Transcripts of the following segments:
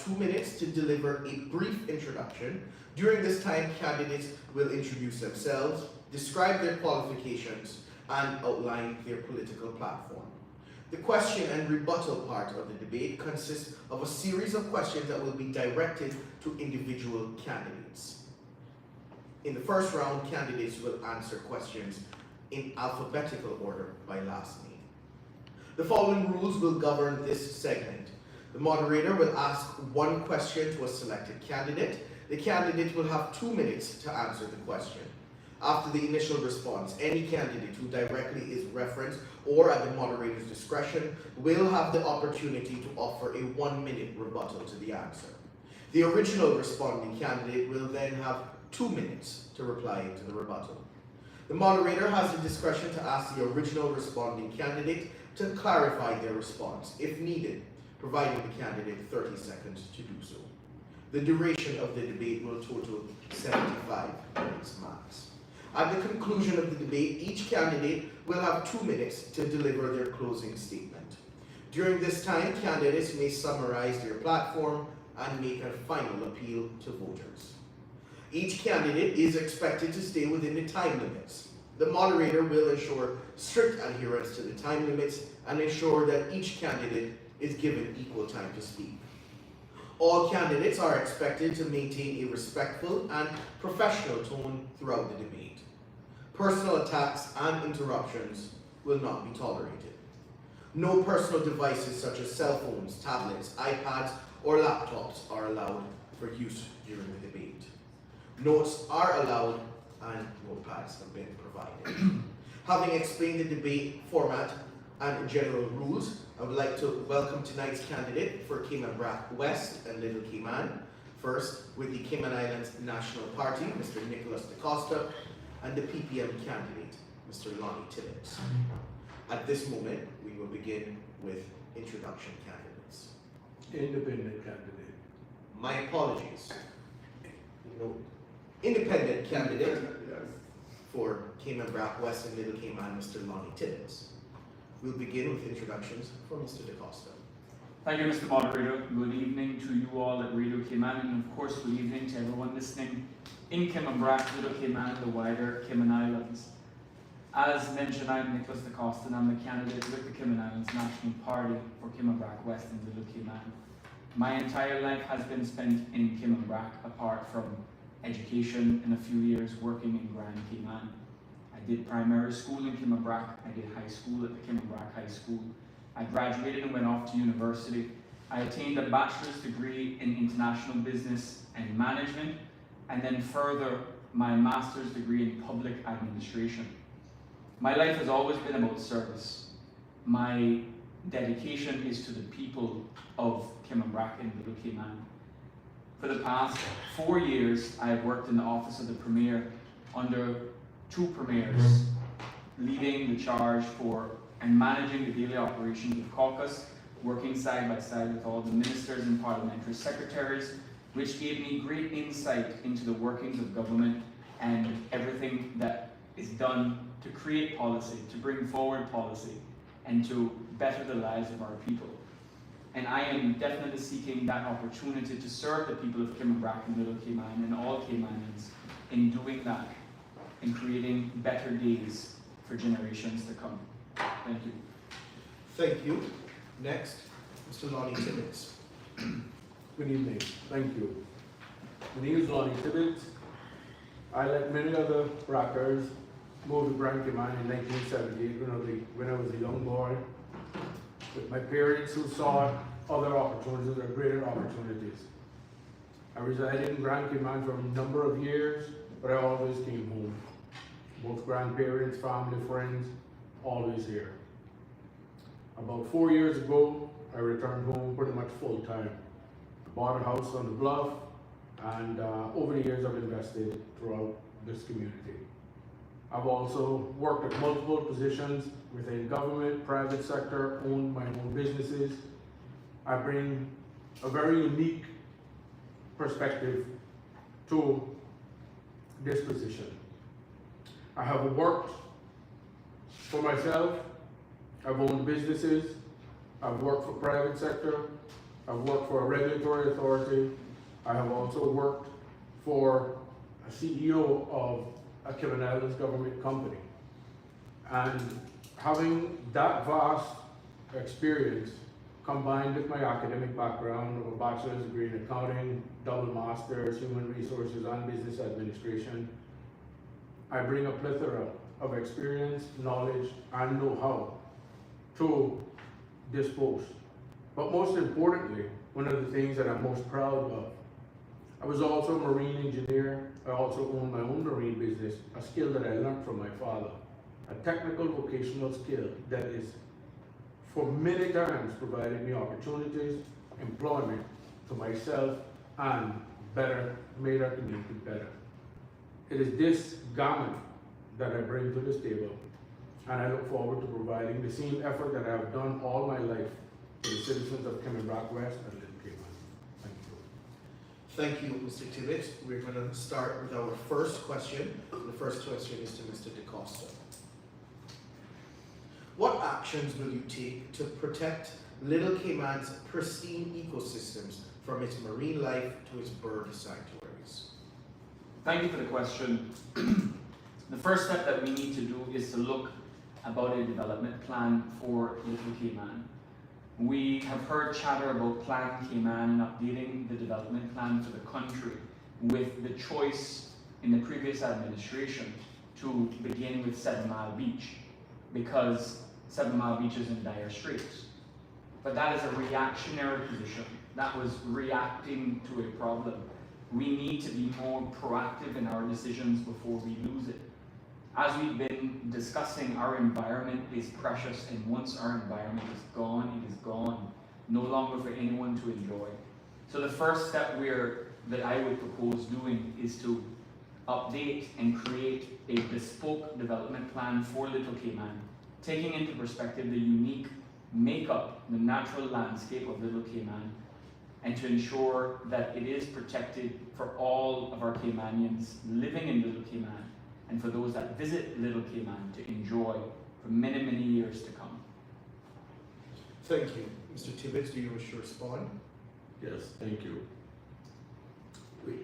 2 minutes to deliver a brief introduction. During this time, candidates will introduce themselves, describe their qualifications, and outline their political platform. The question and rebuttal part of the debate consists of a series of questions that will be directed to individual candidates. In the first round, candidates will answer questions in alphabetical order by last name. The following rules will govern this segment. The moderator will ask one question to a selected candidate. The candidate will have 2 minutes to answer the question. After the initial response, any candidate who directly is referenced or at the moderator's discretion will have the opportunity to offer a 1-minute rebuttal to the answer. The original responding candidate will then have 2 minutes to reply to the rebuttal. The moderator has the discretion to ask the original responding candidate to clarify their response if needed, providing the candidate 30 seconds to do so. The duration of the debate will total 75 minutes max. At the conclusion of the debate, each candidate will have 2 minutes to deliver their closing statement. During this time, candidates may summarize their platform and make a final appeal to voters. Each candidate is expected to stay within the time limits. The moderator will ensure strict adherence to the time limits and ensure that each candidate is given equal time to speak. All candidates are expected to maintain a respectful and professional tone throughout the debate. Personal attacks and interruptions will not be tolerated. No personal devices such as cell phones, tablets, iPads, or laptops are allowed for use during the debate. Notes are allowed and notepads have been provided. Having explained the debate format and general rules, I would like to welcome tonight's candidate for Cayman Brac West and Little Cayman. First, with the Cayman Islands National Party, Mr. Nickolas DaCosta, and the PPM candidate, Mr. Lonny Tibbetts. At this moment, we will begin with introduction candidates. Independent candidate. My apologies. Independent candidate for Cayman Brac West and Little Cayman, Mr. Lonny Tibbetts. We'll begin with introductions for Mr. DaCosta. Thank you, Mr. Moderator. Good evening to you all at Radio Cayman, and of course, good evening to everyone listening in Cayman Brac, Little Cayman, and the wider Cayman Islands. As mentioned, I'm Nickolas DaCosta, and I'm the candidate with the Cayman Islands National Party for Cayman Brac West and Little Cayman. My entire life has been spent in Cayman Brac, apart from education and a few years working in Grand Cayman. I did primary school in Cayman Brac. I did high school at the Cayman Brac High School. I graduated and went off to university. I attained a bachelor's degree in international business and management, and then further my master's degree in public administration. My life has always been about service. My dedication is to the people of Cayman Brac and Little Cayman. For the past 4 years, I have worked in the office of the Premier under 2 premiers, leading the charge for and managing the daily operations of caucus, working side by side with all the ministers and parliamentary secretaries, which gave me great insight into the workings of government and everything that is done to create policy, to bring forward policy, and to better the lives of our people. And I am definitely seeking that opportunity to serve the people of Cayman Brac and Little Cayman and all Caymanians in doing that, in creating better days for generations to come. Thank you. Thank you. Next, Mr. Lonny Tibbetts. Good evening. Thank you. My name is Lonny Tibbetts. I, like many other Brackers, moved to Grand Cayman in 1978 when I was a young boy, with my parents who saw other opportunities or greater opportunities. I resided in Grand Cayman for a number of years, but I always came home. Both grandparents, family, friends, always here. About 4 years ago, I returned home pretty much full time. Bought a house on the bluff, and over the years I've invested throughout this community. I've also worked at multiple positions within government, private sector, owned my own businesses. I bring a very unique perspective to this position. I have worked for myself, I've owned businesses, I've worked for private sector, I've worked for a regulatory authority. I have also worked for a CEO of a Cayman Islands government company. And having that vast experience combined with my academic background of a bachelor's degree in accounting, double master's, human resources and business administration, I bring a plethora of experience, knowledge, and know-how to this post. But most importantly, one of the things that I'm most proud of, I was also a marine engineer. I also own my own marine business, a skill that I learned from my father, a technical vocational skill that is for many times provided me opportunities, employment to myself, and made our community better. It is this gamut that I bring to this table, and I look forward to providing the same effort that I have done all my life to the citizens of Cayman Brac West and Little Cayman. Thank you. Thank you, Mr. Tibbetts. We're going to start with our first question. The first question is to Mr. DaCosta. What actions will you take to protect Little Cayman's pristine ecosystems from its marine life to its bird sanctuaries? Thank you for the question. The first step that we need to do is to look about a development plan for Little Cayman. We have heard chatter about Plan Cayman and updating the development plan for the country with the choice in the previous administration to begin with 7 Mile Beach because 7 Mile Beach is in dire straits. But that is a reactionary position. That was reacting to a problem. We need to be more proactive in our decisions before we lose it. As we've been discussing, our environment is precious, and once our environment is gone, it is gone. No longer for anyone to enjoy. So the first step that I would propose doing is to update and create a bespoke development plan for Little Cayman, taking into perspective the unique makeup, the natural landscape of Little Cayman, and to ensure that it is protected for all of our Caymanians living in Little Cayman, and for those that visit Little Cayman to enjoy for many, many years to come. Thank you. Mr. Tibbetts, do you wish to respond? Yes, thank you.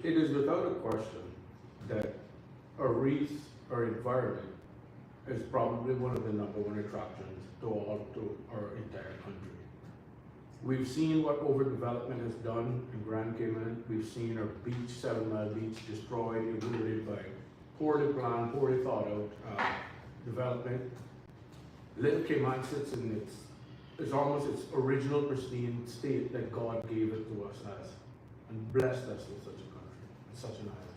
It is without a question that a reef or environment is probably one of the #1 attractions to our entire country. We've seen what overdevelopment has done in Grand Cayman. We've seen our beach, 7 Mile Beach, destroyed, eroded by poorly planned, poorly thought out development. Little Cayman sits in it's almost its original pristine state that God gave it to us as, and blessed us with such a country, and such an island.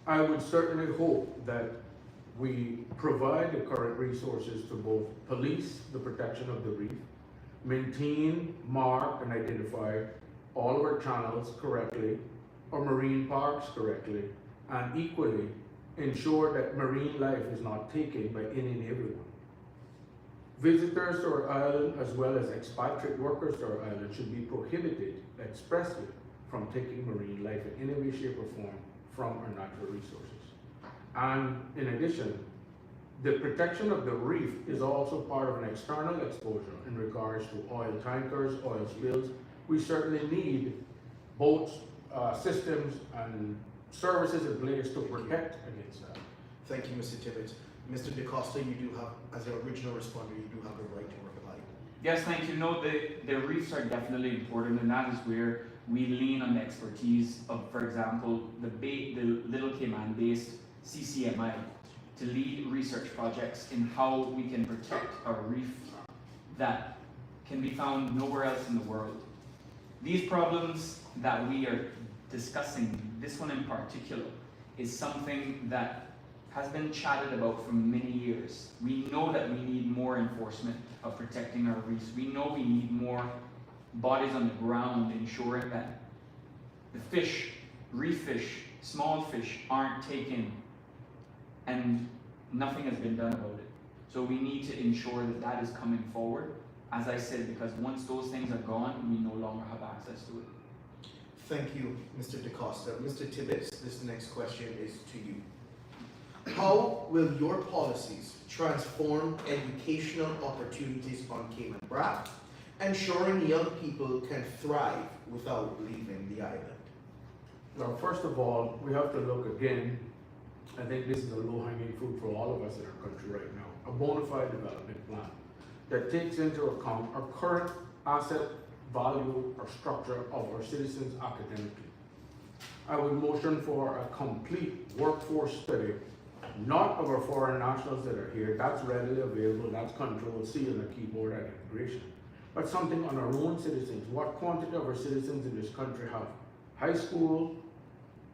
I would certainly hope that we provide the current resources to both police the protection of the reef, maintain, mark, and identify all of our channels correctly, our marine parks correctly, and equally ensure that marine life is not taken by any and everyone. Visitors to our island, as well as expatriate workers to our island, should be prohibited expressly from taking marine life in any way, shape, or form from our natural resources. And in addition, the protection of the reef is also part of an external exposure in regards to oil tankers, oil spills. We certainly need boats, systems, and services in place to protect against that. Thank you, Mr. Tibbetts. Mr. DaCosta, you do have, as an original responder, you do have the right to reply. Yes, thank you. No, the reefs are definitely important, and that is where we lean on the expertise of, for example, the Little Cayman-based CCMI to lead research projects in how we can protect our reef that can be found nowhere else in the world. These problems that we are discussing, this one in particular, is something that has been chatted about for many years. We know that we need more enforcement of protecting our reefs. We know we need more bodies on the ground ensuring that the fish, reef fish, small fish aren't taken and nothing has been done about it. So we need to ensure that that is coming forward, as I said, because once those things are gone, we no longer have access to it. Thank you, Mr. DaCosta. Mr. Tibbetts, this next question is to you. How will your policies transform educational opportunities on Cayman Brac ensuring young people can thrive without leaving the island? Now, first of all, we have to look again. I think this is a low-hanging fruit for all of us in our country right now. A bona fide development plan that takes into account our current asset value or structure of our citizens academically. I would motion for a complete workforce study, not of our foreign nationals that are here, that's readily available, that's Control C on the keyboard at immigration, but something on our own citizens. What quantity of our citizens in this country have high school,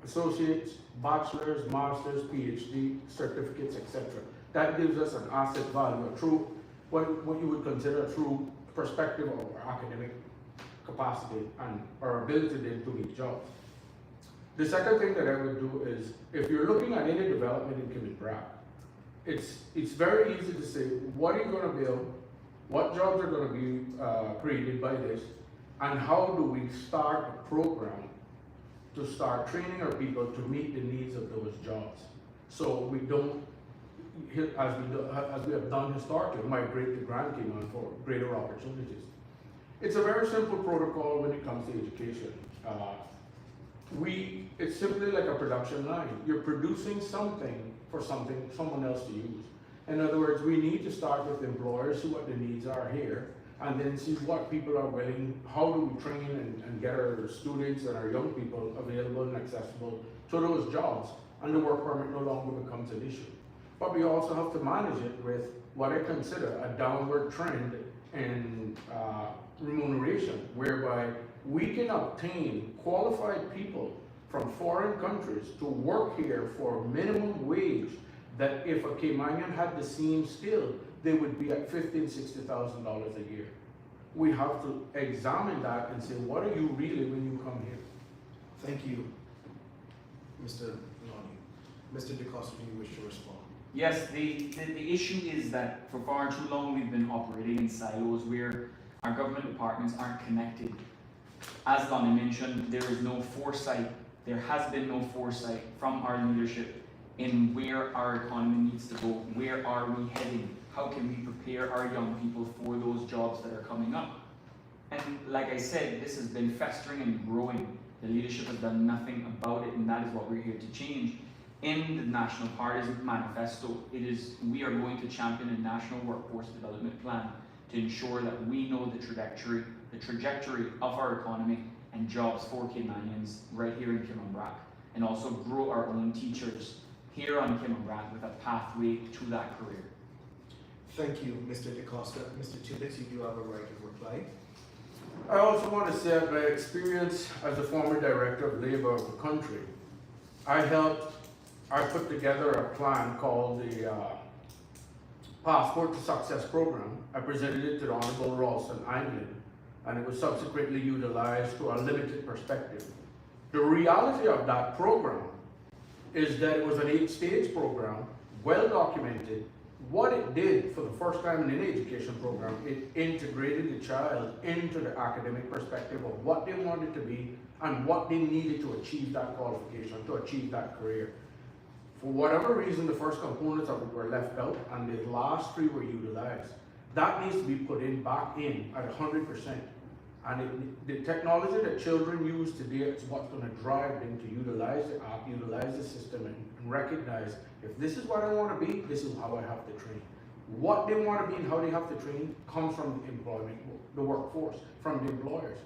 associates, bachelor's, master's, PhD, certificates, etc. That gives us an asset value, a true, what you would consider a true perspective of our academic capacity and our ability then to meet jobs. The second thing that I would do is, if you're looking at any development in Cayman Brac, it's very easy to say, what are you going to build, what jobs are going to be created by this, and how do we start a program to start training our people to meet the needs of those jobs. So we don't, as we have done historically, migrate to Grand Cayman for greater opportunities. It's a very simple protocol when it comes to education. It's simply like a production line. You're producing something for someone else to use. In other words, we need to start with employers, see what the needs are here, and then see what people are willing, how do we train and get our students and our young people available and accessible to those jobs, and the work permit no longer becomes an issue. But we also have to manage it with what I consider a downward trend in remuneration, whereby we can obtain qualified people from foreign countries to work here for minimum wage, that if a Caymanian had the same skill, they would be at $50,000 to $60,000 a year. We have to examine that and say, what are you really when you come here? Thank you, Mr. Lonny. Mr. DaCosta, do you wish to respond? Yes, the issue is that for far too long we've been operating in silos where our government departments aren't connected. As Lonny mentioned, there is no foresight, there has been no foresight from our leadership in where our economy needs to go, where are we heading, how can we prepare our young people for those jobs that are coming up. And like I said, this has been festering and growing. The leadership has done nothing about it, and that is what we're here to change. In the National Party's manifesto, we are going to champion a national workforce development plan to ensure that we know the trajectory of our economy and jobs for Caymanians right here in Cayman Brac, and also grow our own teachers here on Cayman Brac with a pathway to that career. Thank you, Mr. DaCosta. Mr. Tibbetts, you do have a right of reply. I also want to say that my experience as a former director of labor of the country, I put together a plan called the Passport to Success program. I presented it to the Honorable Ralston Anglin, and it was subsequently utilized to a limited perspective. The reality of that program is that it was an 8-stage program, well documented. What it did for the first time in any education program, it integrated the child into the academic perspective of what they wanted to be and what they needed to achieve that qualification, to achieve that career. For whatever reason, the first components of it were left out and the last 3 were utilized. That needs to be put in back in at 100%. And the technology that children use today is what's going to drive them to utilize the app, utilize the system, and recognize, if this is what I want to be, this is how I have to train. What they want to be and how they have to train comes from the employment, the workforce, from the employers,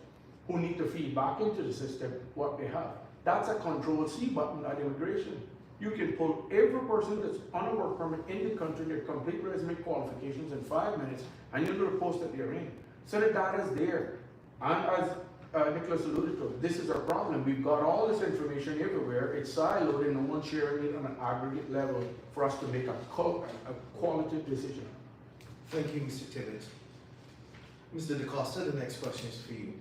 who need to feed back into the system what they have. That's a Control-C button at immigration. You can pull every person that's on a work permit in the country, their complete resume qualifications in 5 minutes, and you know the post that they're in. So the data is there. And as Nickolas alluded to, this is our problem. We've got all this information everywhere. It's siloed and no one's sharing it on an aggregate level for us to make a qualitative decision. Thank you, Mr. Tibbetts. Mr. DaCosta, the next question is for you.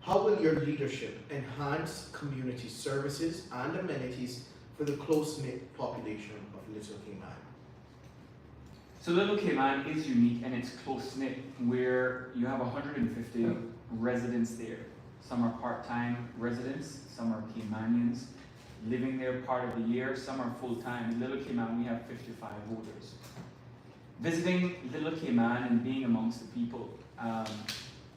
How will your leadership enhance community services and amenities for the close-knit population of Little Cayman? So Little Cayman is unique and it's close-knit, where you have 150 residents there. Some are part-time residents, some are Caymanians living there part of the year, some are full-time. In Little Cayman, we have 55 voters. Visiting Little Cayman and being amongst the people,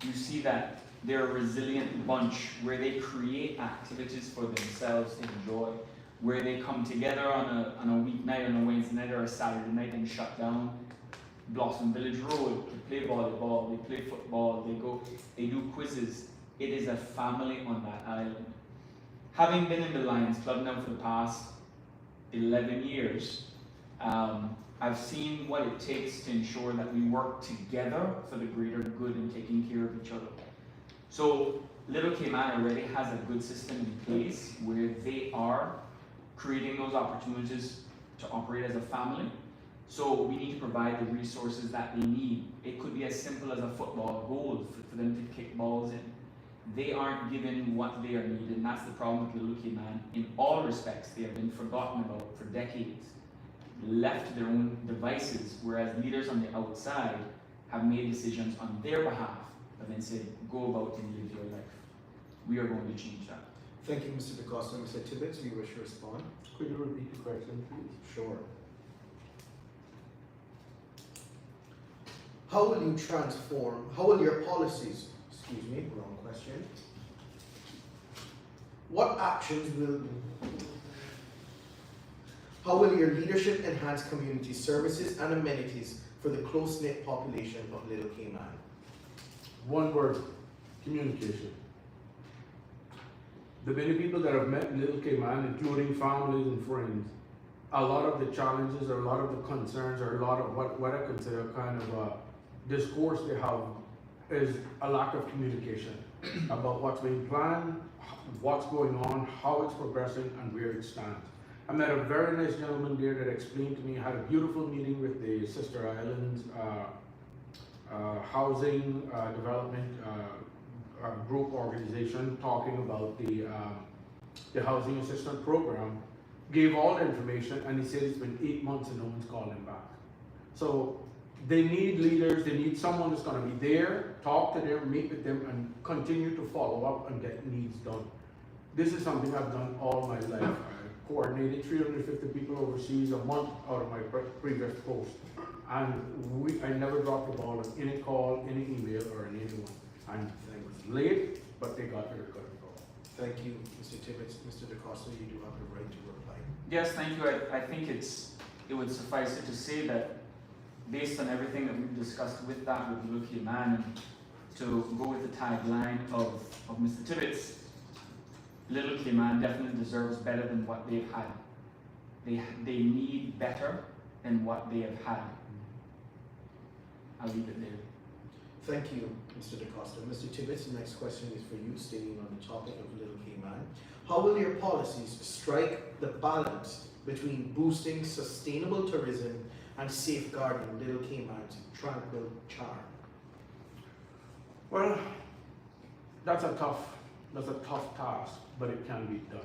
you see that they're a resilient bunch where they create activities for themselves to enjoy, where they come together on a weeknight, on a Wednesday night or a Saturday night and shut down Blossom Village Road to play volleyball, they play football, they do quizzes. It is a family on that island. Having been in the Lions Club now for the past 11 years, I've seen what it takes to ensure that we work together for the greater good and taking care of each other. So Little Cayman already has a good system in place where they are creating those opportunities to operate as a family. So we need to provide the resources that they need. It could be as simple as a football goal for them to kick balls in. They aren't given what they are needed, and that's the problem with Little Cayman. In all respects, they have been forgotten about for decades, left to their own devices, whereas leaders on the outside have made decisions on their behalf and then said, go about and live your life. We are going to change that. Thank you, Mr. DaCosta. Mr. Tibbetts, do you wish to respond? Could you repeat the question, please? Sure. How will your policies, wrong question. How will your leadership enhance community services and amenities for the close-knit population of Little Cayman? One word, communication. The many people that have met in Little Cayman, including families and friends, a lot of the challenges or a lot of the concerns or a lot of what I consider kind of a discourse they have is a lack of communication about what's being planned, what's going on, how it's progressing, and where it stands. I met a very nice gentleman there that explained to me, had a beautiful meeting with the Sister Islands housing development group organization, talking about the housing assistance program, gave all the information, and he said it's been 8 months and no one's called him back. So they need leaders, they need someone who's going to be there, talk to them, meet with them, and continue to follow up and get needs done. This is something I've done all my life. I coordinated 350 people overseas a month out of my previous post. And I never dropped the ball on any call, any email, or on anyone. And it was late, but they got their cut off. Thank you, Mr. Tibbetts. Mr. DaCosta, you do have the right to reply. Yes, thank you. I think it would suffice it to say that based on everything that we've discussed with that with Little Cayman, and to go with the tagline of Mr. Tibbetts, Little Cayman definitely deserves better than what they've had. They need better than what they have had. I'll leave it there. Thank you, Mr. DaCosta. Mr. Tibbetts, the next question is for you, staying on the topic of Little Cayman. How will your policies strike the balance between boosting sustainable tourism and safeguarding Little Cayman's tranquil charm? Well, that's a tough task, but it can be done.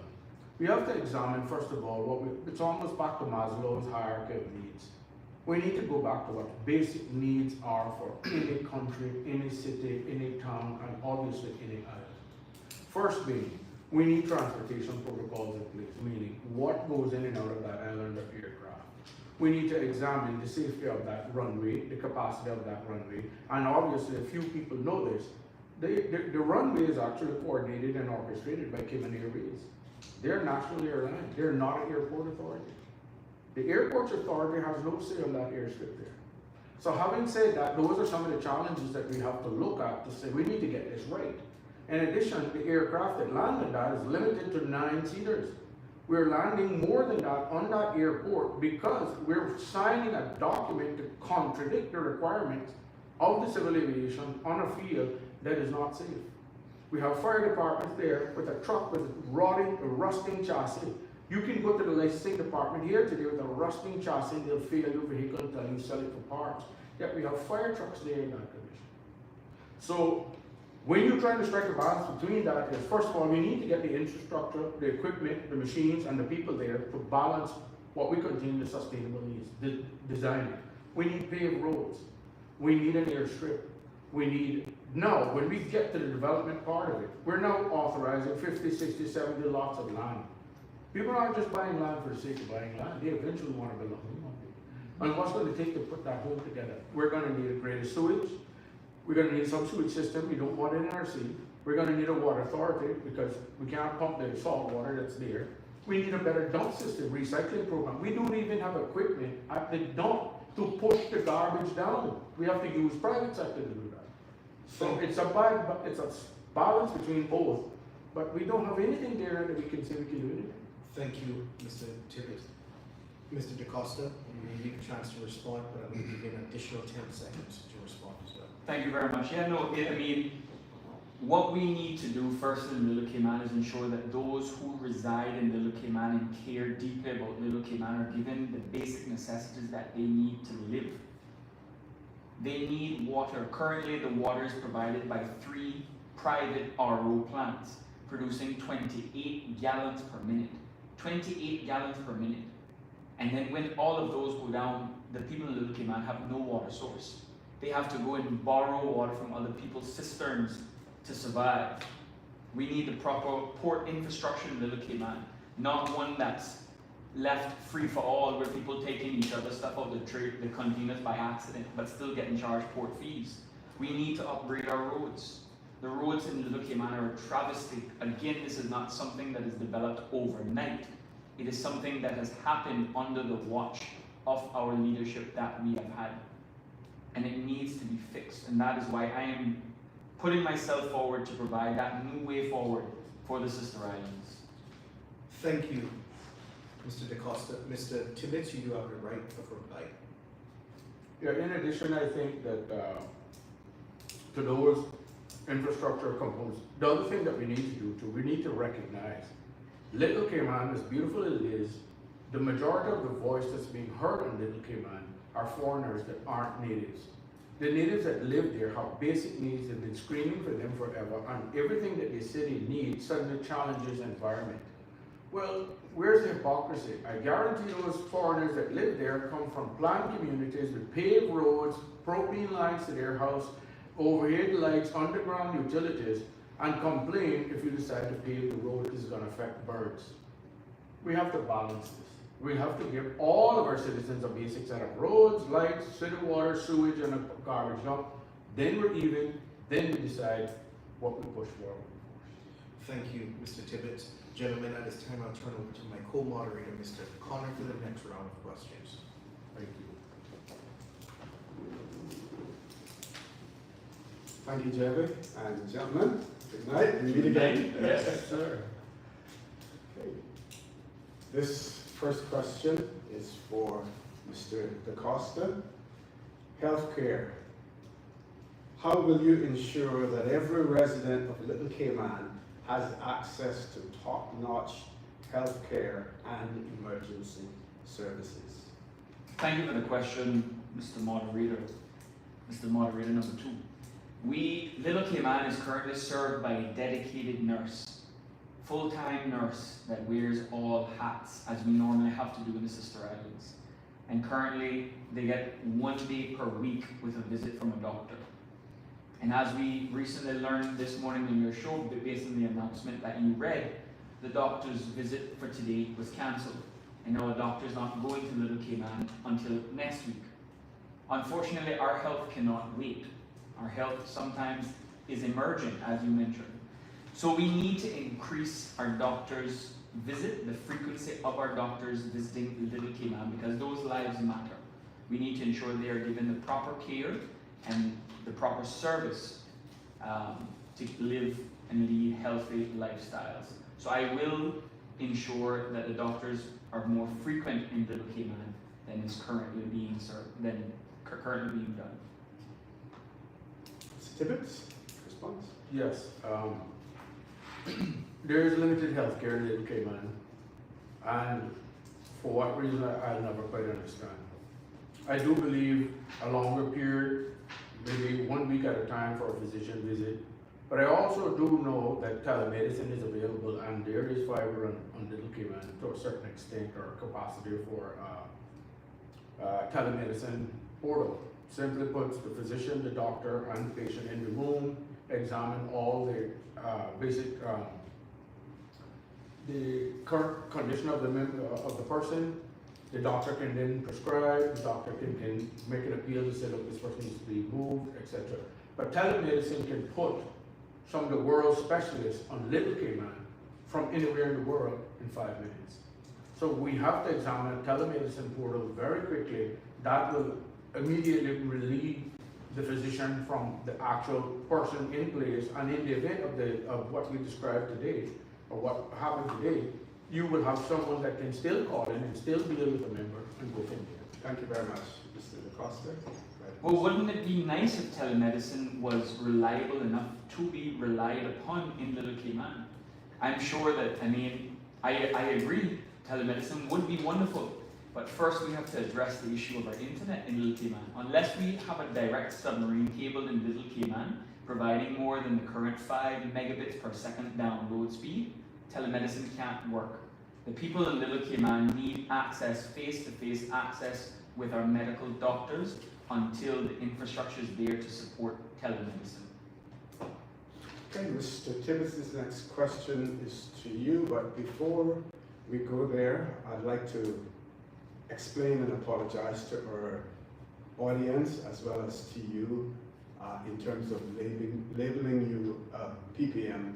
We have to examine, first of all, it's almost back to Maslow's hierarchy of needs. We need to go back to what basic needs are for any country, any city, any town, and obviously any island. First being, we need transportation protocols in place, meaning what goes in and out of that island of aircraft. We need to examine the safety of that runway, the capacity of that runway, and obviously, a few people know this, the runway is actually coordinated and orchestrated by Cayman Airways. They're a national airline, they're not an airport authority. The airports authority has no say on that airstrip there. So having said that, those are some of the challenges that we have to look at to say we need to get this right. In addition, the aircraft that land on that is limited to 9 seaters. We're landing more than that on that airport because we're signing a document to contradict the requirements of the civil aviation on a field that is not safe. We have fire departments there with a truck with a rusting chassis. You can go to the licensing department here today with a rusting chassis, they'll fail your vehicle until you sell it for parts. Yet we have fire trucks there in that condition. So when you're trying to strike a balance between that, is first of all, we need to get the infrastructure, the equipment, the machines, and the people there to balance what we contain the sustainable needs, design it. We need paved roads. We need an airstrip. We need, now, when we get to the development part of it, we're now authorizing 50, 60, 70 lots of land. People aren't just buying land for the sake of buying land. They eventually want to build a home on it. And what's going to take to put that home together? We're going to need a greater sewage. We're gonna need a sewage system, we don't want it in our sea. We're gonna need a water authority because we can't pump the salt water that's there. We need a better dump system, recycling program. We don't even have equipment at the dump to push the garbage down. We have to use private sector to do that. So it's a balance between both, but we don't have anything there that we can say we can do anything. Thank you, Mr. Tibbetts. Mr. DaCosta, you may get a chance to respond, but I'm going to give you an additional 10 seconds to respond as well. Thank you very much. Yeah, no, I mean, what we need to do first in Little Cayman is ensure that those who reside in Little Cayman and care deeply about Little Cayman are given the basic necessities that they need to live. They need water. Currently, the water is provided by 3 private RO plants, producing 28 gallons per minute. 28 gallons per minute. And then when all of those go down, the people in Little Cayman have no water source. They have to go and borrow water from other people's cisterns to survive. We need the proper port infrastructure in Little Cayman, not one that's left free for all, where people taking each other's stuff out the containers by accident, but still getting charged port fees. We need to upgrade our roads. The roads in Little Cayman are a travesty. Again, this is not something that is developed overnight. It is something that has happened under the watch of our leadership that we have had. And it needs to be fixed. And that is why I am putting myself forward to provide that new way forward for the sister islands. Thank you, Mr. DaCosta. Mr. Tibbetts, you do have the right of reply. Yeah, in addition, I think that to those infrastructure components, the other thing that we need to do too, we need to recognize Little Cayman, as beautiful as it is, the majority of the voice that's being heard in Little Cayman are foreigners that aren't natives. The natives that live there have basic needs that have been screaming for them forever, and everything that they say they need suddenly challenges environment. Well, where's the hypocrisy? I guarantee those foreigners that live there come from planned communities with paved roads, propane lines to their house, overhead lights, underground utilities, and complain if you decide to pave the road because it's going to affect birds. We have to balance this. We have to give all of our citizens a basic set of roads, lights, city water, sewage, and a garbage dump. Then we're even, then we decide what we push forward. Thank you, Mr. Tibbetts. Gentlemen, at this time, I'll turn over to my co-moderator, Mr. Connor, for the next round of questions. Thank you. Thank you, Jerry, and gentlemen. Good night. We meet again. Yes, sir. Okay. This first question is for Mr. DaCosta. Healthcare. How will you ensure that every resident of Little Cayman has access to top-notch healthcare and emergency services? Thank you for the question, Mr. Moderator. Mr. Moderator number 2. Little Cayman is currently served by a dedicated nurse, full-time nurse that wears all hats, as we normally have to do in the sister islands. And currently, they get 1 day per week with a visit from a doctor. And as we recently learned this morning in your show, based on the announcement that you read, the doctor's visit for today was cancelled. And now a doctor is not going to Little Cayman until next week. Unfortunately, our health cannot wait. Our health sometimes is emergent, as you mentioned. So we need to increase our doctors' visit, the frequency of our doctors visiting Little Cayman, because those lives matter. We need to ensure they are given the proper care and the proper service to live and lead healthy lifestyles. So I will ensure that the doctors are more frequent in Little Cayman than is currently being done. Mr. Tibbetts, response? Yes. There is limited health care in Little Cayman, and for what reason I'll never quite understand. I do believe a longer period, maybe 1 week at a time for a physician visit, but I also do know that telemedicine is available, and there is fiber on Little Cayman to a certain extent, or capacity for telemedicine portal. Simply puts the physician, the doctor, and the patient in the room, examine all the basic, the current condition of the person. The doctor can then prescribe, the doctor can make an appeal to say, look, this person needs to be moved, etc. But telemedicine can put some of the world's specialists on Little Cayman from anywhere in the world in 5 minutes. So we have to examine a telemedicine portal very quickly that will immediately relieve the physician from the actual person in place, and in the event of what we described today, or what happened today, you will have someone that can still call in and still deal with a member and go from there. Thank you very much, Mr. DaCosta. Well, wouldn't it be nice if telemedicine was reliable enough to be relied upon in Little Cayman? I'm sure that, I agree, telemedicine would be wonderful, but first we have to address the issue of our internet in Little Cayman. Unless we have a direct submarine cable in Little Cayman, providing more than the current 5 megabits per second download speed, telemedicine can't work. The people in Little Cayman need access, face-to-face access with our medical doctors until the infrastructure is there to support telemedicine. Okay, Mr. Tibbetts' next question is to you, but before we go there, I'd like to explain and apologize to our audience as well as to you in terms of labeling you PPM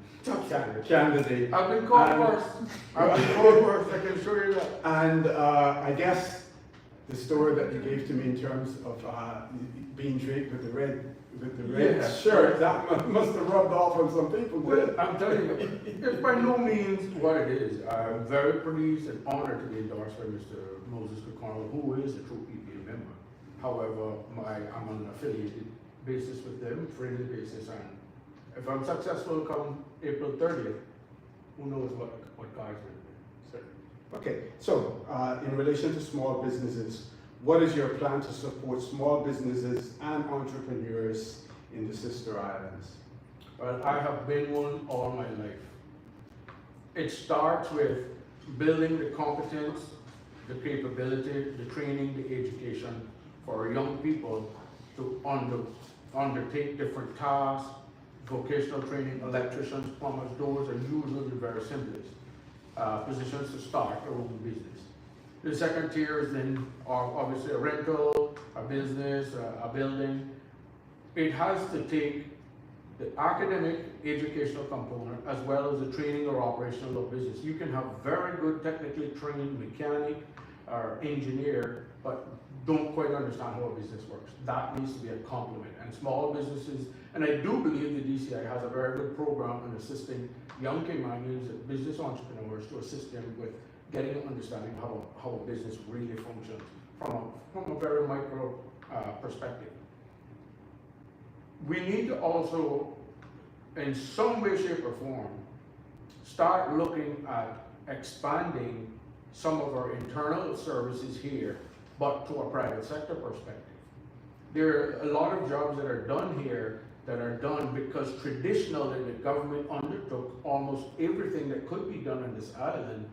candidate. I've been called first. I've been called first, I can show you that. And I guess the story that you gave to me in terms of being draped with the red Yeah. shirt, that must have rubbed off on some people. Well, I'm telling you, it's by no means what it is. I'm very pleased and honored to be endorsed by Mr. Moses McConnell, who is a true PPA member. However, I'm on an affiliated basis with them, friendly basis, and if I'm successful come April 30th, who knows what God's going to do. Okay, so in relation to small businesses, what is your plan to support small businesses and entrepreneurs in the Sister Islands? Well, I have been one all my life. It starts with building the competence, the capability, the training, the education for young people to undertake different tasks, vocational training, electricians, plumbers, doors, and usually the very simplest positions to start their own business. The second tier is then obviously a rental, a business, a building. It has to take the academic educational component as well as the training or operational of business. You can have very good technically trained mechanic or engineer, but don't quite understand how a business works. That needs to be a complement. And small businesses, and I do believe the DCI has a very good program in assisting young Caymanians, business entrepreneurs, to assist them with getting an understanding of how a business really functions from a very micro perspective. We need to also, in some way, shape, or form, start looking at expanding some of our internal services here, but to a private sector perspective. There are a lot of jobs that are done here that are done because traditionally the government undertook almost everything that could be done on this island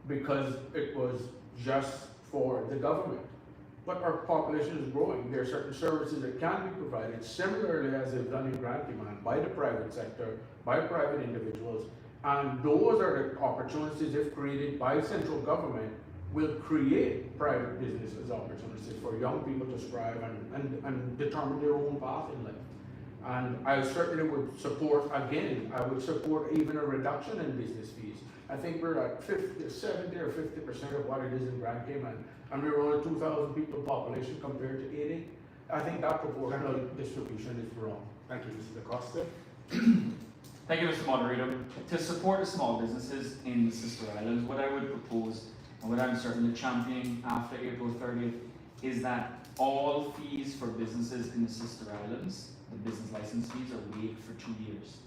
because it was just for the government. But our population is growing. There are certain services that can be provided similarly as they've done in Grand Cayman by the private sector, by private individuals, and those are the opportunities, if created by central government, will create private businesses opportunities for young people to strive and determine their own path in life. And I certainly would support, again, I would support even a reduction in business fees. I think we're at 70 or 50% of what it is in Grand Cayman, and we're only 2,000 people population compared to 80. I think that proportional distribution is wrong. Thank you, Mr. DaCosta. Thank you, Mr. Moderator. To support the small businesses in the Sister Islands, what I would propose, and what I'm certainly championing after April 30th, is that all fees for businesses in the Sister Islands, the business license fees, are waived for 2 years.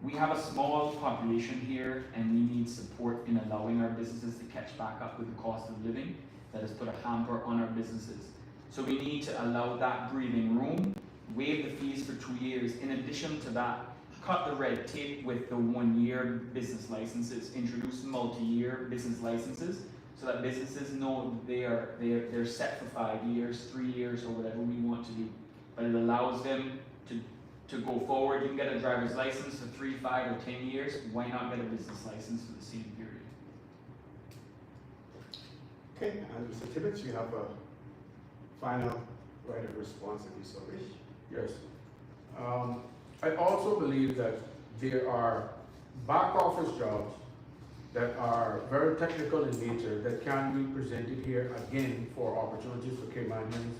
We have a small population here, and we need support in allowing our businesses to catch back up with the cost of living that has put a hamper on our businesses. So we need to allow that breathing room, waive the fees for 2 years. In addition to that, cut the red tape with the 1 year business licenses, introduce multi-year business licenses so that businesses know they're set for 5 years, 3 years, or whatever we want to do. But it allows them to go forward. You can get a driver's license for 3, 5, or 10 years. Why not get a business license for the same period? Okay, and Mr. Tibbetts, you have a final right of response if you so wish. Yes. I also believe that there are back office jobs that are very technical in nature that can be presented here again for opportunities for Caymanians,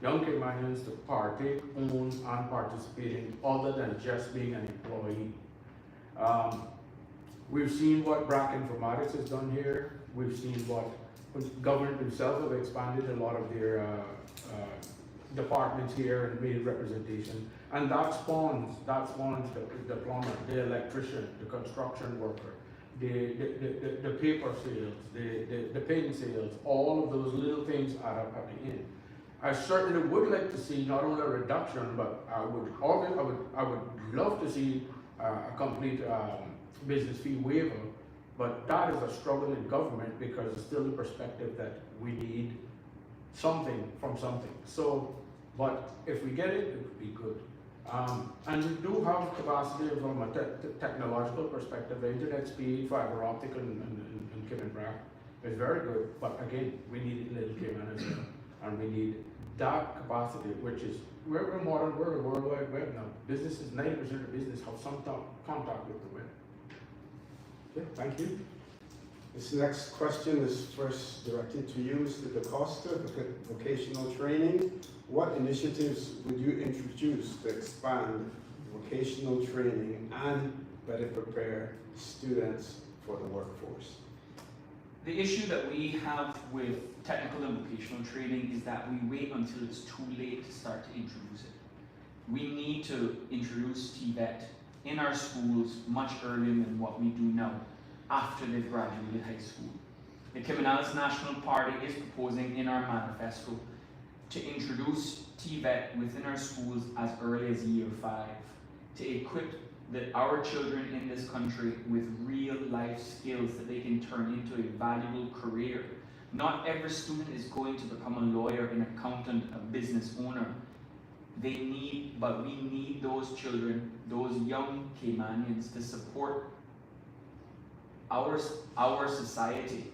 young Caymanians to partake, own, and participate in other than just being an employee. We've seen what Brac Informatics has done here. We've seen what government themselves have expanded a lot of their departments here and made representation. And that spawns the plumber, the electrician, the construction worker, the paper sales, the pen sales, all of those little things add up at the end. I certainly would like to see not only a reduction, but I would love to see a complete business fee waiver. But that is a struggle in government because it's still the perspective that we need something from something. So, but if we get it, it would be good. And we do have capacity from a technological perspective. The internet speed, fiber optic in Cayman Brac is very good. But again, we need it in Little Cayman as well. And we need that capacity, which is, we're a modern world, a World Wide Web now. Businesses, 90% of business have some contact with the web. Okay, thank you. This next question is first directed to you, Mr. DaCosta, vocational training. What initiatives would you introduce to expand vocational training and better prepare students for the workforce? The issue that we have with technical and vocational training is that we wait until it's too late to start to introduce it. We need to introduce Tibbetts in our schools much earlier than what we do now, after they've graduated high school. The Cayman National Party is proposing in our manifesto to introduce Tibbetts within our schools as early as year 5, to equip our children in this country with real life skills that they can turn into a valuable career. Not every student is going to become a lawyer, an accountant, a business owner. But we need those children, those young Caymanians, to support our society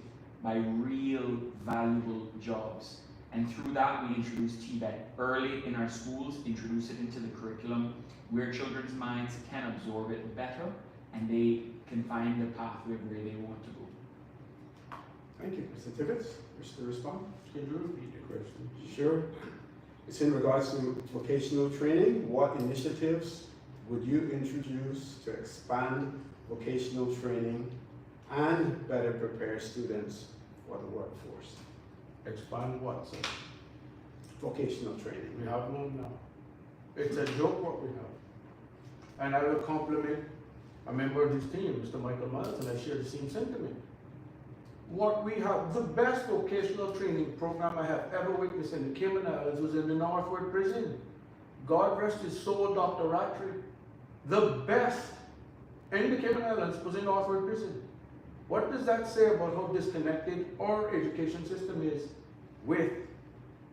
by real valuable jobs. And through that, we introduce Tibbetts early in our schools, introduce it into the curriculum, where children's minds can absorb it better and they can find the pathway where they want to go. Thank you. Mr. Tibbetts, wish to respond? Can you repeat the question? Sure. It's in regards to vocational training. What initiatives would you introduce to expand vocational training and better prepare students for the workforce? Expand what, sir? Vocational training. We have none now. It's a joke what we have. And I will compliment a member of this team, Mr. Michael Miles, and I share the same sentiment. What we have, the best vocational training program I have ever witnessed in the Cayman Islands was in the Northwood Prison. God rest his soul, Dr. Rattray. The best in the Cayman Islands was in Northwood Prison. What does that say about how disconnected our education system is with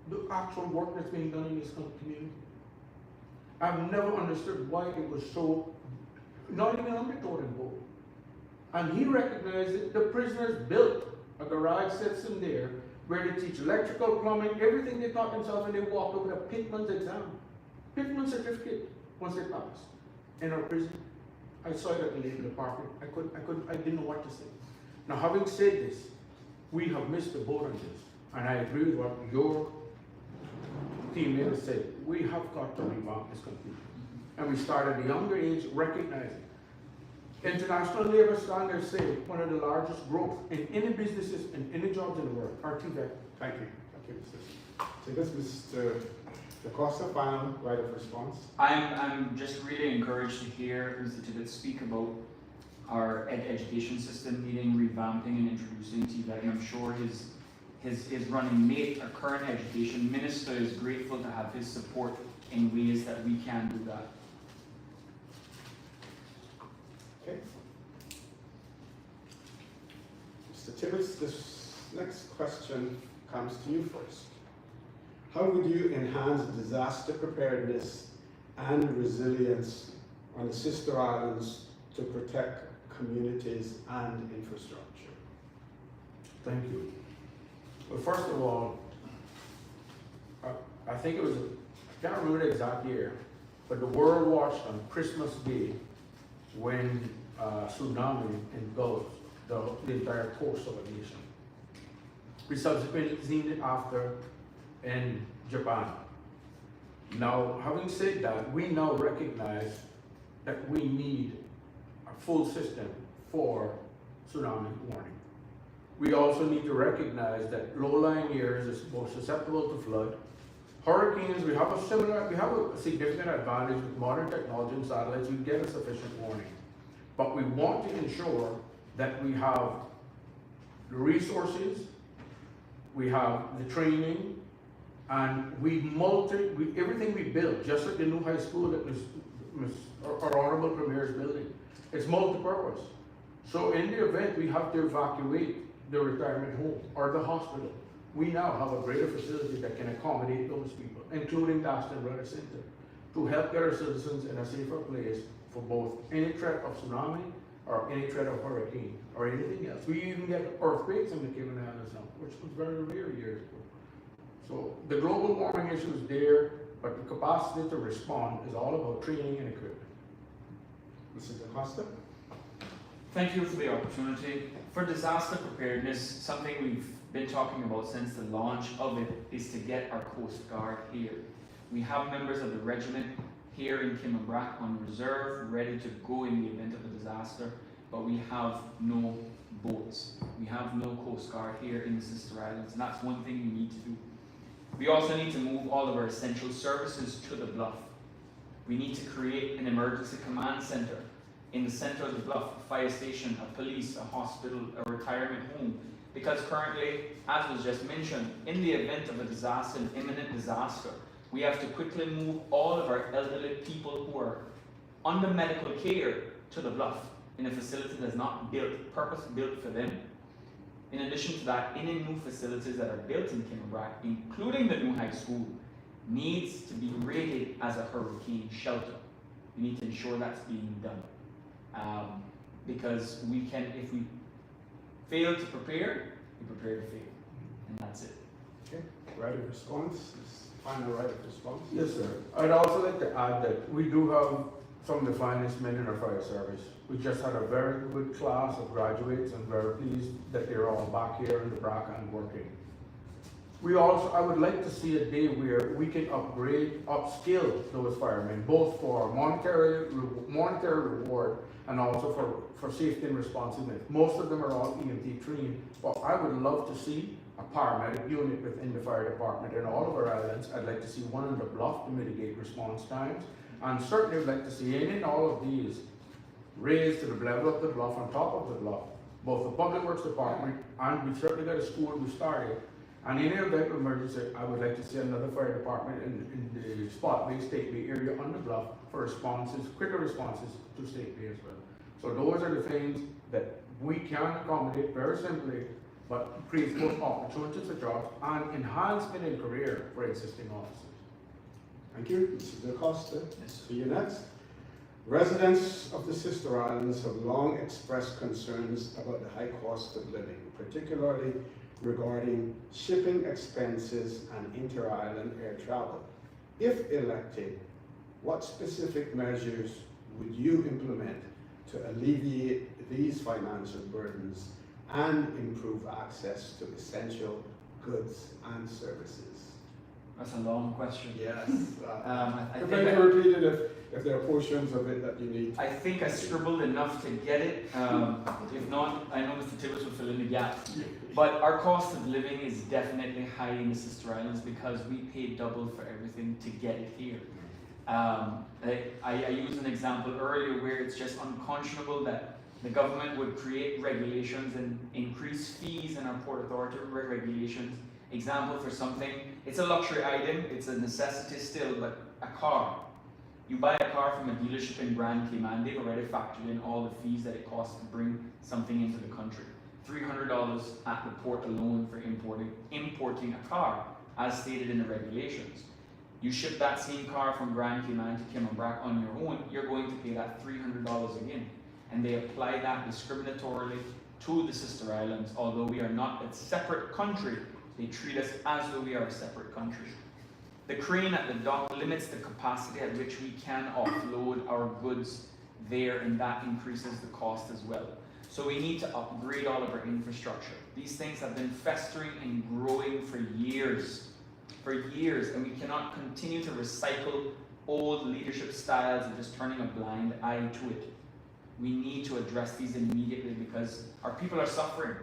the actual work that's being done in this community? I've never understood why it was so, not even undertone in both. And he recognized that the prisoners built a garage system there where they teach electrical, plumbing, everything they taught themselves, and they walked over the Pitman's exam. Pitman's certificate once they passed in our prison. I saw it at the legal department. I didn't know what to say. Now, having said this, we have missed the boat on this, and I agree with what your teammate said. We have got to revamp this completely. And we start at a younger age, recognizing international labor standards say one of the largest growth in any businesses and any jobs in the world are Tibbetts. Thank you. Thank you, Mr. Tibbetts. Mr. DaCosta, final right of response. I'm just really encouraged to hear Mr. Tibbetts speak about our education system needing revamping and introducing Tibbetts, and I'm sure his running mate, our current education minister, is grateful to have his support in ways that we can do that. Okay. Mr. Tibbetts, this next question comes to you first. How would you enhance disaster preparedness and resilience on the sister islands to protect communities and infrastructure? Thank you. Well, first of all, I think it was, I can't remember the exact year, but the world watched on Christmas Day when tsunami engulfed the entire coast of a nation. We subsequently seen it after in Japan. Now, having said that, we now recognize that we need a full system for tsunami warning. We also need to recognize that low-lying areas are more susceptible to flood. Hurricanes, we have a significant advantage with modern technology and satellites. We get a sufficient warning. But we want to ensure that we have the resources, we have the training, and everything we build, just like the new high school that our Honorable Premier is building, it's multi-purpose. So in the event we have to evacuate the retirement home or the hospital, we now have a greater facility that can accommodate those people, including the Aston Brothers Center, to help get our citizens in a safer place for both any threat of tsunami or any threat of hurricane or anything else. We even get earthquakes in the Cayman Islands now, which was very rare years ago. So the global warming issue is there, but the capacity to respond is all about training and equipment. Mr. DaCosta? Thank you for the opportunity. For disaster preparedness, something we've been talking about since the launch of it is to get our Coast Guard here. We have members of the regiment here in Cayman Brac on reserve, ready to go in the event of a disaster, but we have no boats. We have no Coast Guard here in the Sister Islands, and that's one thing we need to do. We also need to move all of our essential services to the bluff. We need to create an emergency command center in the center of the bluff, a fire station, a police, a hospital, a retirement home, because currently, as was just mentioned, in the event of a disaster, an imminent disaster, we have to quickly move all of our elderly people who are under medical care to the bluff in a facility that's not purpose-built for them. In addition to that, any new facilities that are built in Cayman Brac, including the new high school, needs to be rated as a hurricane shelter. We need to ensure that's being done. Because if we fail to prepare, we prepare to fail. And that's it. Okay, right of response, final right of response? Yes, sir. I'd also like to add that we do have some of the finest men in our fire service. We just had a very good class of graduates and very pleased that they're all back here in the Brac and working. I would like to see a day where we can upskill those firemen, both for monetary reward and also for safety and responsiveness. Most of them are all EMT trained, but I would love to see a paramedic unit within the fire department in all of our islands. I'd like to see one on the bluff to mitigate response times, and certainly I'd like to see any and all of these raised to the level of the bluff, on top of the bluff, both the public works department, and we've certainly got a school we started. And in any event of emergency, I would like to see another fire department in the Spot Bay, State Bay area on the bluff for responses, quicker responses to State Bay as well. So those are the things that we can accommodate very simply, but creates both opportunities for jobs and enhancement in career for existing officers. Thank you. Mr. DaCosta? Yes. See you next. Residents of the Sister Islands have long expressed concerns about the high cost of living, particularly regarding shipping expenses and inter-island air travel. If elected, what specific measures would you implement to alleviate these financial burdens and improve access to essential goods and services? That's a long question. Yes. I If think I can repeat it if there are portions of it that you need. I think I scribbled enough to get it. If not, I know Mr. Tibbetts will fill in the gap. But our cost of living is definitely high in the Sister Islands because we pay double for everything to get it here. I used an example earlier where it's just unconscionable that the government would create regulations and increase fees in our Port Authority regulations. Example for something, it's a luxury item, it's a necessity still, but a car. You buy a car from a dealership in Grand Cayman, they've already factored in all the fees that it costs to bring something into the country. $300 at the port alone for importing a car, as stated in the regulations. You ship that same car from Grand Cayman to Cayman Brac on your own, you're going to pay that $300 again. And they apply that discriminatorily to the Sister Islands, although we are not a separate country, they treat us as though we are a separate country. The crane at the dock limits the capacity at which we can offload our goods there, and that increases the cost as well. So we need to upgrade all of our infrastructure. These things have been festering and growing for years, and we cannot continue to recycle old leadership styles and just turning a blind eye to it. We need to address these immediately because our people are suffering.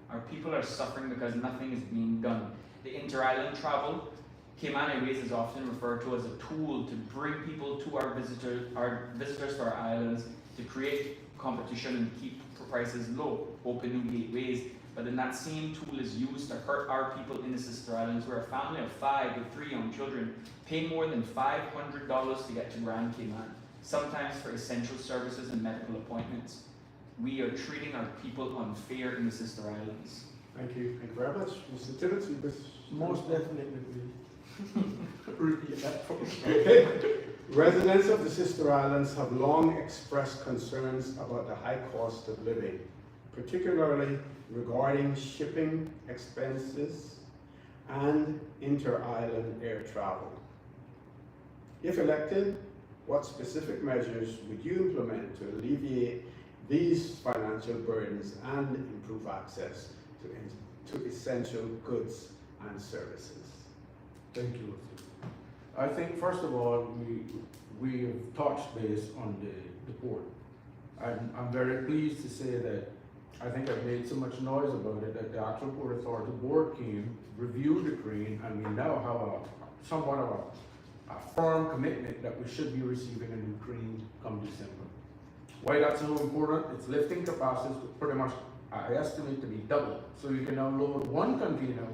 Our people are suffering because nothing is being done. The inter-island travel, Cayman Airways is often referred to as a tool to bring people to our visitors to our islands, to create competition and keep prices low, open new gateways. But then that same tool is used to hurt our people in the sister islands, where a family of 5 with 3 young children pay more than $500 to get to Grand Cayman, sometimes for essential services and medical appointments. We are treating our people unfair in the sister islands. Thank you. Thank you very much. Mr. Tibbetts, you Most definitely. Repeat that for me. Okay. Residents of the sister islands have long expressed concerns about the high cost of living, particularly regarding shipping expenses and inter-island air travel. If elected, what specific measures would you implement to alleviate these financial burdens and improve access to essential goods and services? Thank you. I think first of all, we have touched base on the port. I'm very pleased to say that I think I've made so much noise about it that the actual Port Authority board came, reviewed the crane, and we now have somewhat of a firm commitment that we should be receiving a new crane come December. Why that's so important? Its lifting capacity is pretty much, I estimate, to be double. So you can now load one container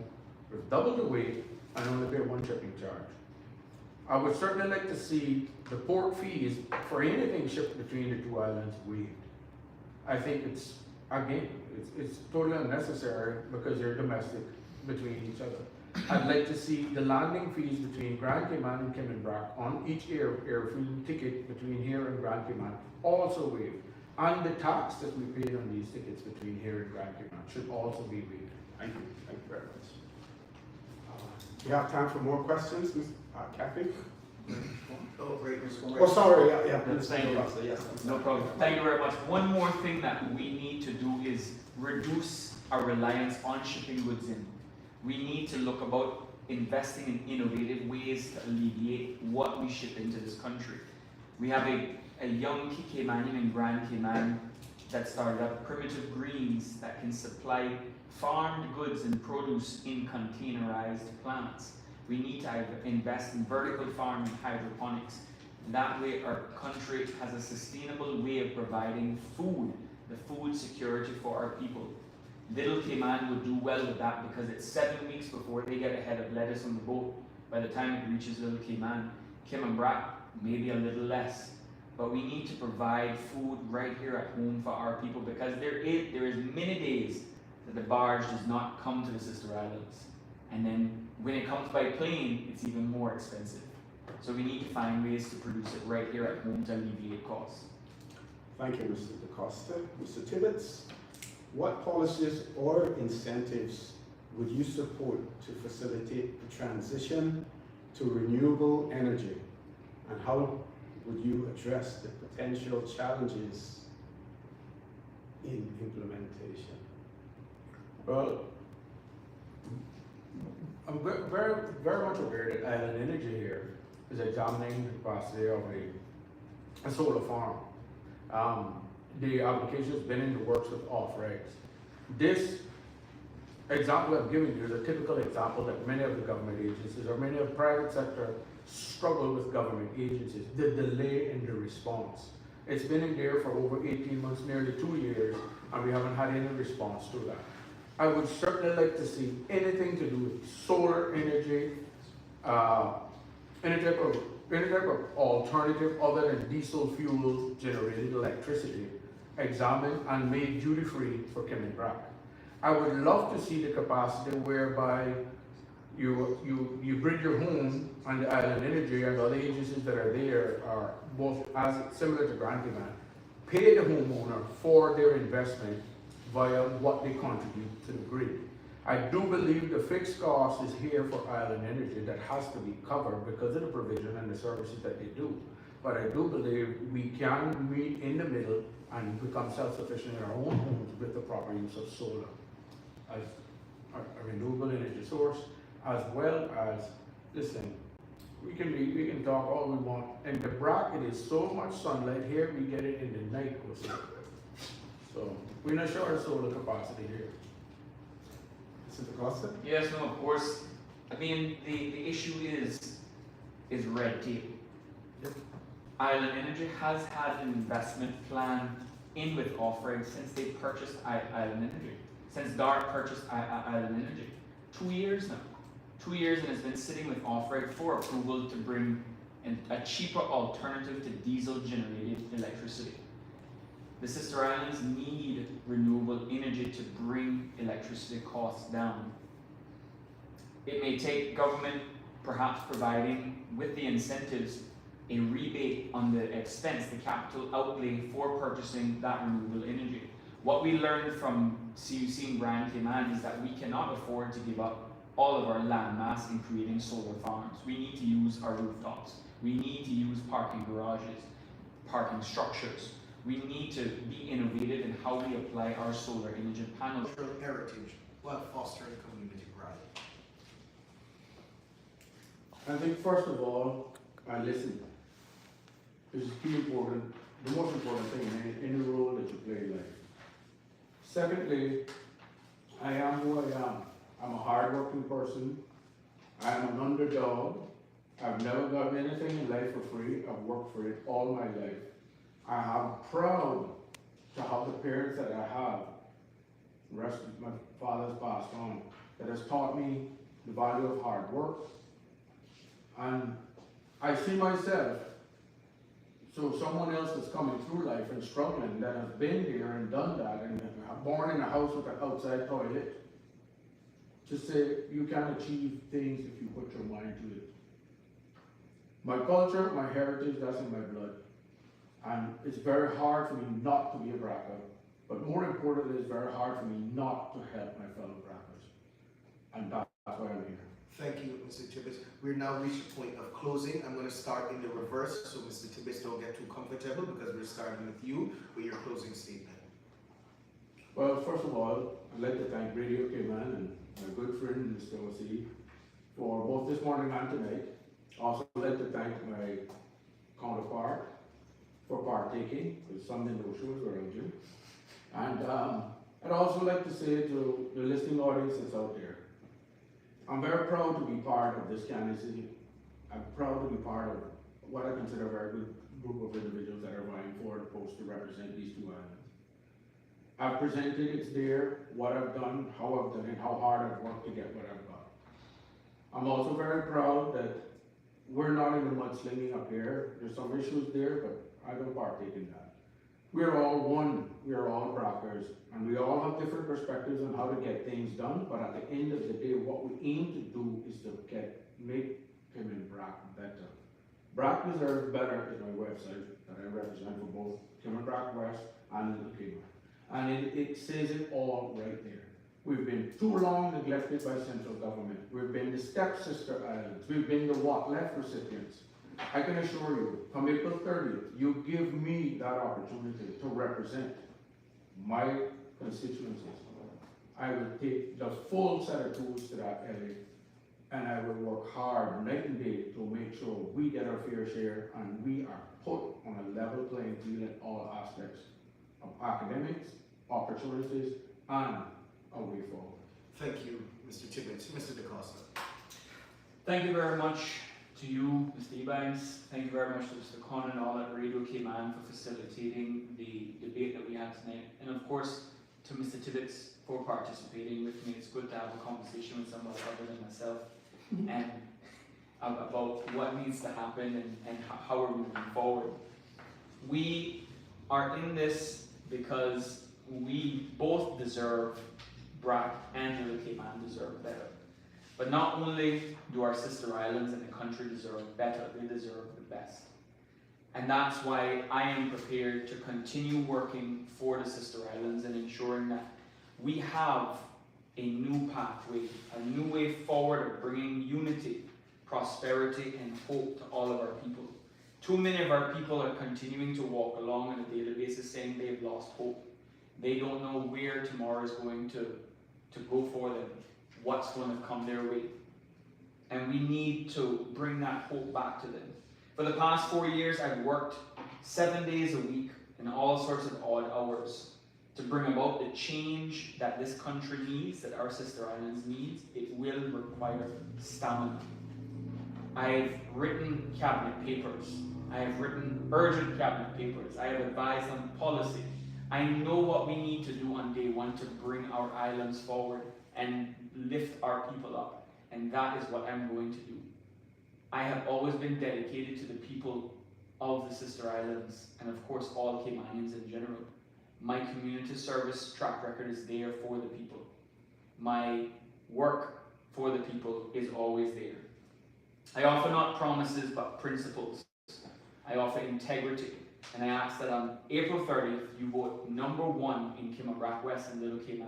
with double the weight and only pay one shipping charge. I would certainly like to see the port fees for anything shipped between the two islands waived. I think it's totally unnecessary because you're domestic between each other. I'd like to see the landing fees between Grand Cayman and Cayman Brac on each airfield ticket between here and Grand Cayman also waived. And the tax that we pay on these tickets between here and Grand Cayman should also be waived. Thank you. Thank you very much. We have time for more questions, Ms. Kathy? Oh, great. Oh, sorry, yeah. Thank you. Yes, No problem. Thank you very much. One more thing that we need to do is reduce our reliance on shipping goods in. We need to look about investing in innovative ways to alleviate what we ship into this country. We have a young Caymanian in Grand Cayman that started up Primitive Greens that can supply farmed goods and produce in containerized plants. We need to invest in vertical farming, hydroponics. That way our country has a sustainable way of providing food, the food security for our people. Little Cayman would do well with that because it's 7 weeks before they get a head of lettuce on the boat. By the time it reaches Little Cayman, Cayman Brac, maybe a little less. But we need to provide food right here at home for our people because there is many days that the barge does not come to the sister islands. And then when it comes by plane, it's even more expensive. So we need to find ways to produce it right here at home to alleviate costs. Thank you, Mr. DaCosta. Mr. Tibbetts, what policies or incentives would you support to facilitate the transition to renewable energy? And how would you address the potential challenges in implementation? Well, I'm very, very much aware that Island Energy here is examining the capacity of a solar farm. The application has been in the works with off-rights. This example I've given you is a typical example that many of the government agencies or many of the private sector struggle with government agencies, the delay in the response. It's been in there for over 18 months, nearly 2 years, and we haven't had any response to that. I would certainly like to see anything to do with solar energy, any type of alternative other than diesel fuel generated electricity examined and made duty-free for Cayman Brac. I would love to see the capacity whereby you bring your home and the Island Energy and other agencies that are there are both as similar to Grand Cayman, pay the homeowner for their investment via what they contribute to the grid. I do believe the fixed cost is here for Island Energy that has to be covered because of the provision and the services that they do. But I do believe we can meet in the middle and become self-sufficient in our own homes with the proper use of solar as a renewable energy source, as well as, listen, we can talk all we want. And the Brac, it is so much sunlight here, we get it in the night also. So we're not sure of solar capacity here. Mr. DaCosta? Yes, no, of course. I mean, the issue is red tape. Island Energy has had an investment plan in with Offreg since they purchased Island Energy. Since DART purchased Island Energy. 2 years now. 2 years, and it's been sitting with Offreg for approval to bring a cheaper alternative to diesel generated electricity. The sister islands need renewable energy to bring electricity costs down. It may take government perhaps providing with the incentives a rebate on the expense, the capital outlay for purchasing that renewable energy. What we learned from CINP Brac Cayman is that we cannot afford to give up all of our land mass in creating solar farms. We need to use our rooftops. We need to use parking garages, parking structures. We need to be innovative in how we apply our solar energy panels. Cultural heritage while fostering community pride. I think first of all, listen, this is key important, the most important thing in any role that you play in life. Secondly, I am who I am. I'm a hardworking person. I'm an underdog. I've never gotten anything in life for free. I've worked for it all my life. I am proud to have the parents that I have. The rest of my father's passed on, that has taught me the value of hard work. And I see myself, so someone else that's coming through life and struggling, that has been here and done that, and born in a house with an outside toilet, to say you can achieve things if you put your mind to it. My culture, my heritage, that's in my blood. And it's very hard for me not to be a Braca, but more importantly, it's very hard for me not to help my fellow Bracas. And that's why I'm here. Thank you, Mr. Tibbetts. We're now reached the point of closing. I'm going to start in the reverse, so Mr. Tibbetts don't get too comfortable, because we're starting with you with your closing statement. Well, first of all, I'd like to thank Radio Cayman and my good friend, Mr. O.C., for both this morning and tonight. Also, I'd like to thank my counterpart for partaking, because some didn't know she was around you. And I'd also like to say to the listening audience that's out there, I'm very proud to be part of this candidacy. I'm proud to be part of what I consider a very good group of individuals that are vying for the post to represent these two islands. I've presented, it's there, what I've done, how I've done it, how hard I've worked to get what I've got. I'm also very proud that we're not in the mudslinging up here. There's some issues there, but I don't partake in that. We're all one, we're all Brackers, and we all have different perspectives on how to get things done, but at the end of the day, what we aim to do is to make Cayman Brac better. Brac deserves better is my website that I represent for both Cayman Brac West and Little Cayman. And it says it all right there. We've been too long neglected by central government. We've been the stepsister islands. We've been the what left recipients. I can assure you, come April 30th, you give me that opportunity to represent my constituencies. I will take the full set of tools to that area, and I will work hard night and day to make sure we get our fair share and we are put on a level playing field in all aspects of academics, opportunities, and a way forward. Thank you, Mr. Tibbetts. Mr. DaCosta. Thank you very much to you, Mr. Ebanks. Thank you very much to Mr. Con and all at Radio Cayman for facilitating the debate that we had tonight. And of course, to Mr. Tibbetts for participating with me. It's good to have a conversation with someone other than myself and about what needs to happen and how we're moving forward. We are in this because we both deserve, Brac and Little Cayman deserve better. But not only do our sister islands and the country deserve better, they deserve the best. And that's why I am prepared to continue working for the sister islands and ensuring that we have a new pathway, a new way forward of bringing unity, prosperity, and hope to all of our people. Too many of our people are continuing to walk along on a daily basis saying they've lost hope. They don't know where tomorrow is going to go for them, what's going to come their way. And we need to bring that hope back to them. For the past 4 years, I've worked 7 days a week in all sorts of odd hours to bring about the change that this country needs, that our sister islands needs. It will require stamina. I've written cabinet papers. I have written urgent cabinet papers. I have advised on policy. I know what we need to do on day one to bring our islands forward and lift our people up. And that is what I'm going to do. I have always been dedicated to the people of the sister islands, and of course all Caymanians in general. My community service track record is there for the people. My work for the people is always there. I offer not promises but principles. I offer integrity, and I ask that on April 30th you vote number 1 in Cayman Brac West and Little Cayman,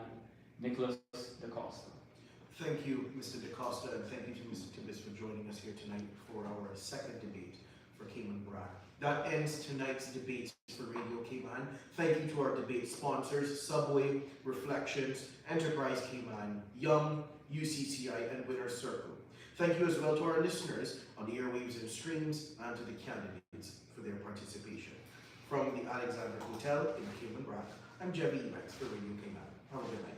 Nickolas DaCosta. Thank you, Mr. DaCosta, and thank you to Mr. Tibbetts for joining us here tonight for our second debate for Cayman Brac. That ends tonight's debate for Radio Cayman. Thank you to our debate sponsors, Subway, Reflections, Enterprise Cayman, Young, UCCI, and Winner's Circle. Thank you as well to our listeners on the airwaves and streams, and to the candidates for their participation. From the Alexander Hotel in Cayman Brac, I'm Jebby Emax for Radio Cayman. Have a good night.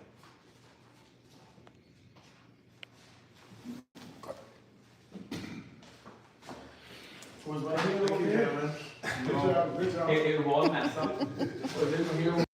Was my hand Thank you, okay? gentlemen. Good job, good job. It will all mess up. Was it here?